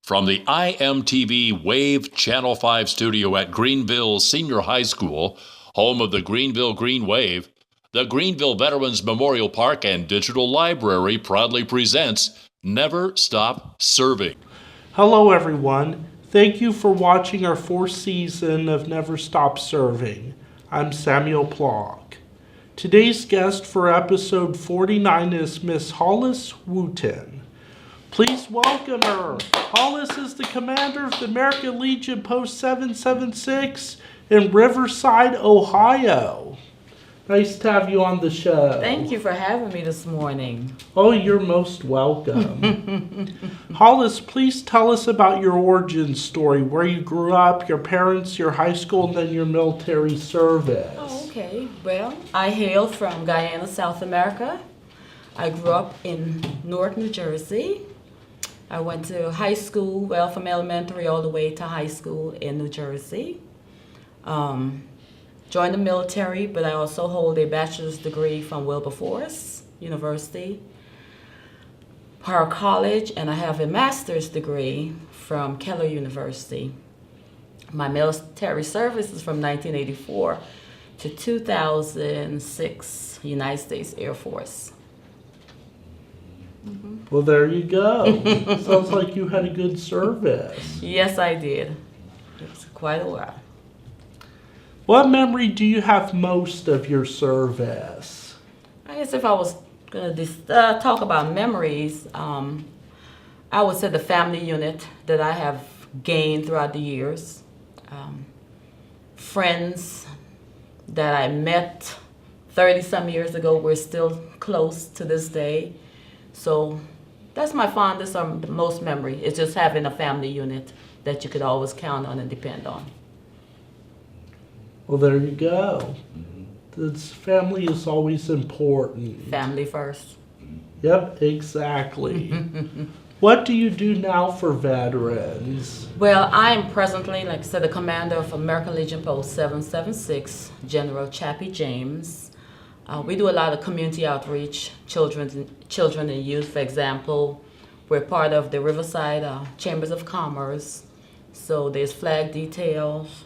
From the IMTV Wave Channel 5 studio at Greenville Senior High School, home of the Greenville Green Wave, the Greenville Veterans Memorial Park and Digital Library proudly presents Never Stop Serving. Hello everyone. Thank you for watching our fourth season of Never Stop Serving. I'm Samuel Plock. Today's guest for episode 49 is Miss Holis Wooten. Please welcome her. Holis is the commander of the American Legion Post 776 in Riverside, Ohio. Nice to have you on the show. Thank you for having me this morning. Oh, you're most welcome. Holis, please tell us about your origin story, where you grew up, your parents, your high school, and then your military service. Oh, okay. Well, I hail from Guyana, South America. I grew up in Newark, New Jersey. I went to high school, well, from elementary all the way to high school in New Jersey. Joined the military, but I also hold a bachelor's degree from Wilberforce University, Park College, and I have a master's degree from Keller University. My military service is from 1984 to 2006, United States Air Force. Well, there you go. Sounds like you had a good service. Yes, I did. It was quite a while. What memory do you have most of your service? I guess if I was going to talk about memories, I would say the family unit that I have gained throughout the years. Friends that I met 30-some years ago, we're still close to this day. So that's my fondest or most memory. It's just having a family unit that you could always count on and depend on. Well, there you go. This family is always important. Family first. Yep, exactly. What do you do now for veterans? Well, I am presently, like I said, the commander of American Legion Post 776, General Chappie James. We do a lot of community outreach, children and youth, for example. We're part of the Riverside Chambers of Commerce. So there's flag details.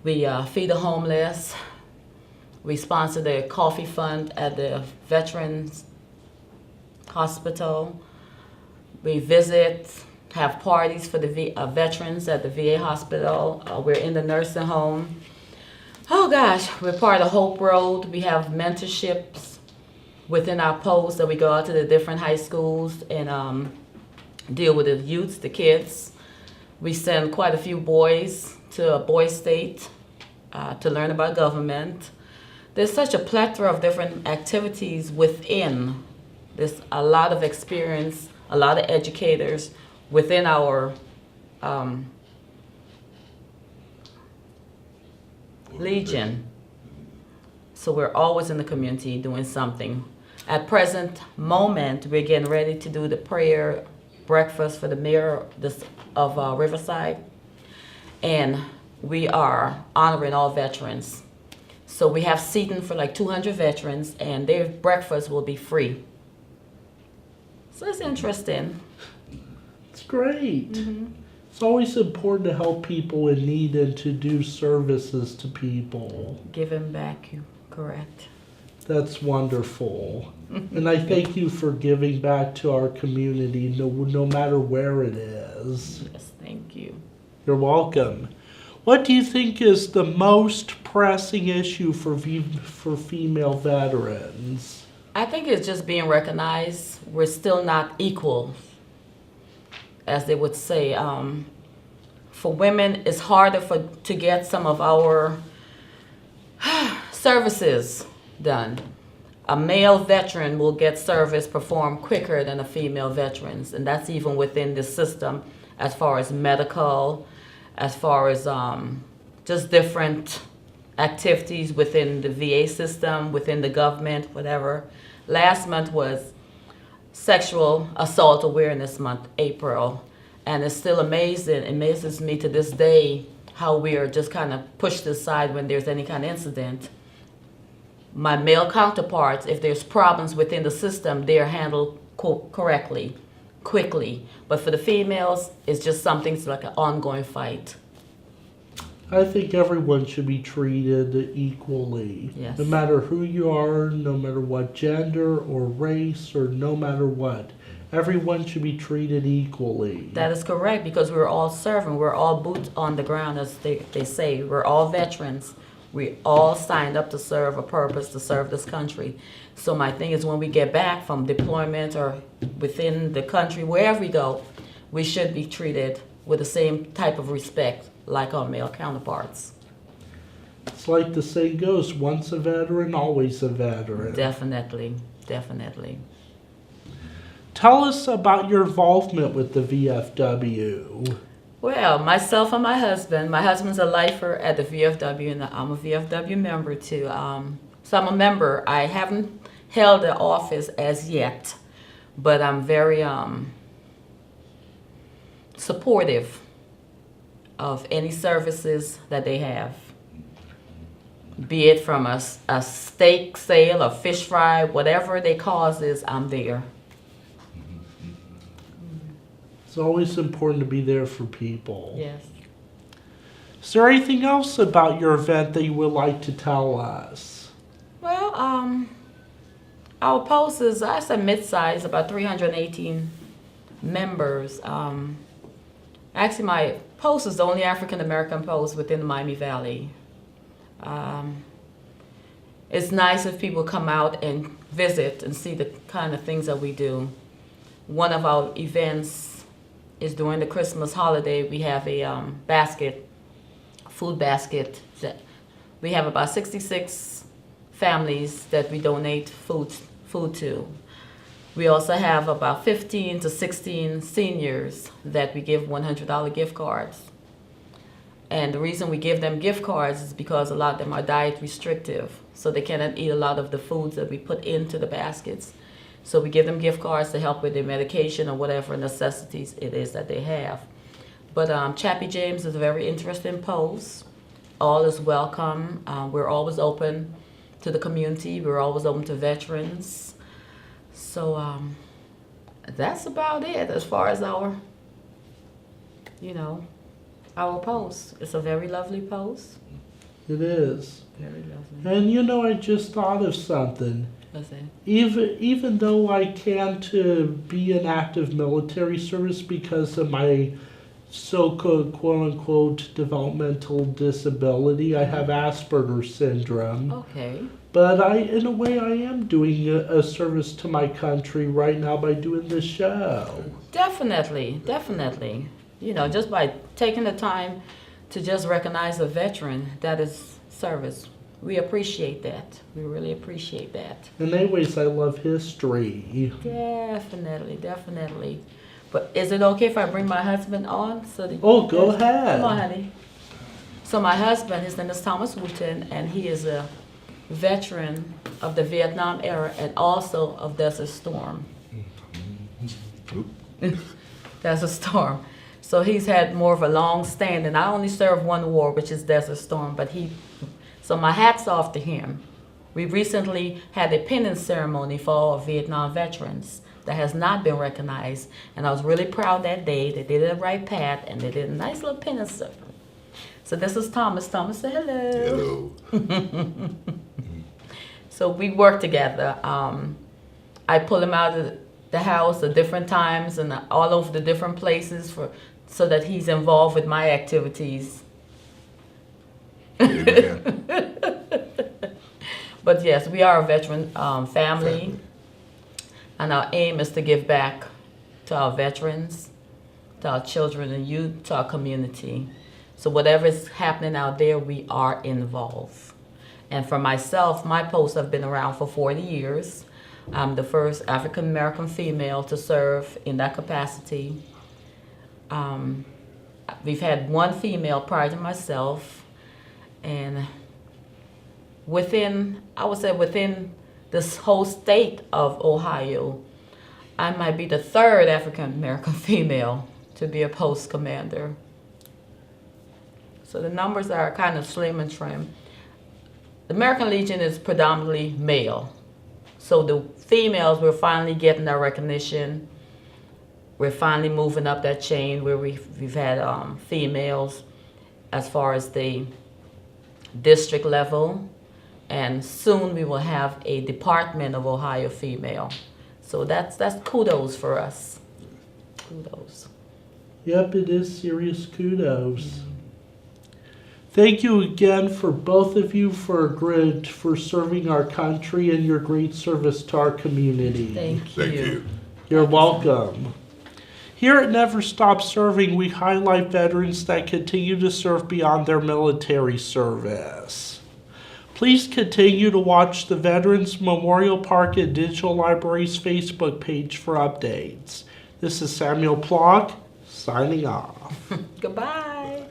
We feed the homeless. We sponsor the coffee fund at the Veterans Hospital. We visit, have parties for the veterans at the VA hospital. We're in the nursing home. Oh gosh, we're part of Hope Road. We have mentorships within our post that we go out to the different high schools and deal with the youths, the kids. We send quite a few boys to a boy state to learn about government. There's such a plethora of different activities within. There's a lot of experience, a lot of educators within our Legion. So we're always in the community doing something. At present moment, we're getting ready to do the prayer breakfast for the mayor of Riverside. And we are honoring all veterans. So we have seating for like 200 veterans, and their breakfast will be free. So it's interesting. It's great. It's always important to help people in need and to do services to people. Giving back, you correct. That's wonderful. And I thank you for giving back to our community, no matter where it is. Yes, thank you. You're welcome. What do you think is the most pressing issue for female veterans? I think it's just being recognized. We're still not equal, as they would say. For women, it's harder to get some of our services done. A male veteran will get service performed quicker than a female veteran, and that's even within the system as far as medical, as far as just different activities within the VA system, within the government, whatever. Last month was Sexual Assault Awareness Month, April, and it's still amazing. It amazes me to this day how we are just kind of pushed aside when there's any kind of incident. My male counterparts, if there's problems within the system, they are handled correctly. quickly. But for the females, it's just something, it's like an ongoing fight. I think everyone should be treated equally. Yes. No matter who you are, no matter what gender or race, or no matter what. Everyone should be treated equally. That is correct, because we're all serving. We're all boots on the ground, as they say. We're all veterans. We all signed up to serve a purpose, to serve this country. So my thing is, when we get back from deployment or within the country, wherever we go, we should be treated with the same type of respect like our male counterparts. It's like the saying goes, once a veteran, always a veteran. Definitely, definitely. Tell us about your involvement with the VFW. Well, myself and my husband's a lifer at the VFW, and I'm a VFW member too. So I'm a member. I haven't held the office as yet, but I'm very supportive of any services that they have. Be it from a steak sale, a fish fry, whatever they cause is, I'm there. It's always important to be there for people. Yes. Is there anything else about your event that you would like to tell us? Well, our post is, I said mid-size, about 318 members. Actually, my post is the only African-American post within the Miami Valley. It's nice if people come out and visit and see the kind of things that we do. One of our events is during the Christmas holiday. We have a food basket. We have about 66 families that we donate food to. We also have about 15 to 16 seniors that we give $100 gift cards. And the reason we give them gift cards is because a lot of them are diet restrictive, so they cannot eat a lot of the foods that we put into the baskets. So we give them gift cards to help with their medication or whatever necessities it is that they have. But Chappie James is a very interesting post. All is welcome. We're always open to the community. We're always open to veterans. So that's about it as far as our post. It's a very lovely post. It is. Very lovely. And I just thought of something. What's that? Even though I can't be in active military service because of my so-called quote-unquote developmental disability, I have Asperger's syndrome. Okay. But in a way, I am doing a service to my country right now by doing this show. Definitely. Just by taking the time to just recognize a veteran, that is service. We appreciate that. We really appreciate that. And anyways, I love history. Definitely. But is it okay if I bring my husband on? Go ahead. Come on, honey. So my husband, his name is Thomas Wooten, and he is a veteran of the Vietnam era and also of Desert Storm. Desert Storm. So he's had more of a long standing. I only served one war, which is Desert Storm, so my hat's off to him. We recently had a penance ceremony for all Vietnam veterans that has not been recognized, and I was really proud that day. They did it right, Pat, and they did a nice little penance ceremony. So this is Thomas. Thomas, say hello. Hello. So we work together. I pull him out of the house at different times and all over the different places so that he's involved with my activities. Amen. But yes, we are a veteran family, and our aim is to give back to our veterans, to our children and youth, to our community. So whatever is happening out there, we are involved. And for myself, my posts have been around for 40 years. I'm the first African American female to serve in that capacity. We've had one female prior to myself, and within this whole state of Ohio, I might be the third African American female to be a post commander. So the numbers are kind of slim and trim. The American Legion is predominantly male. So the females were finally getting their recognition. we're finally moving up that chain where we've had females as far as the district level, and soon we will have a Department of Ohio female. So that's kudos for us. Kudos. Yep, it is serious kudos. Thank you again for both of you for serving our country and your great service to our community. Thank you. You're welcome. Here at Never Stop Serving, we highlight veterans that continue to serve beyond their military service. Please continue to watch the Veterans Memorial Park and Digital Library's Facebook page for updates. This is Samuel Plock, signing off. Goodbye.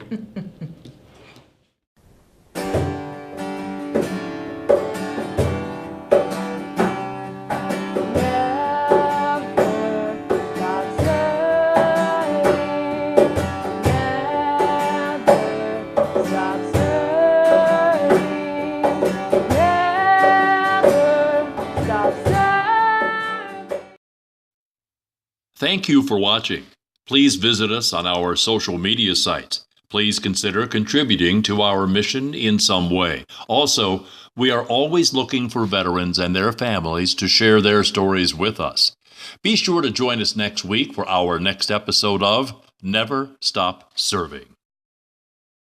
Thank you for watching. Please visit us on our social media sites. Please consider contributing to our mission in some way. Also, we are always looking for veterans and their families to share their stories with us. Be sure to join us next week for our next episode of Never Stop Serving.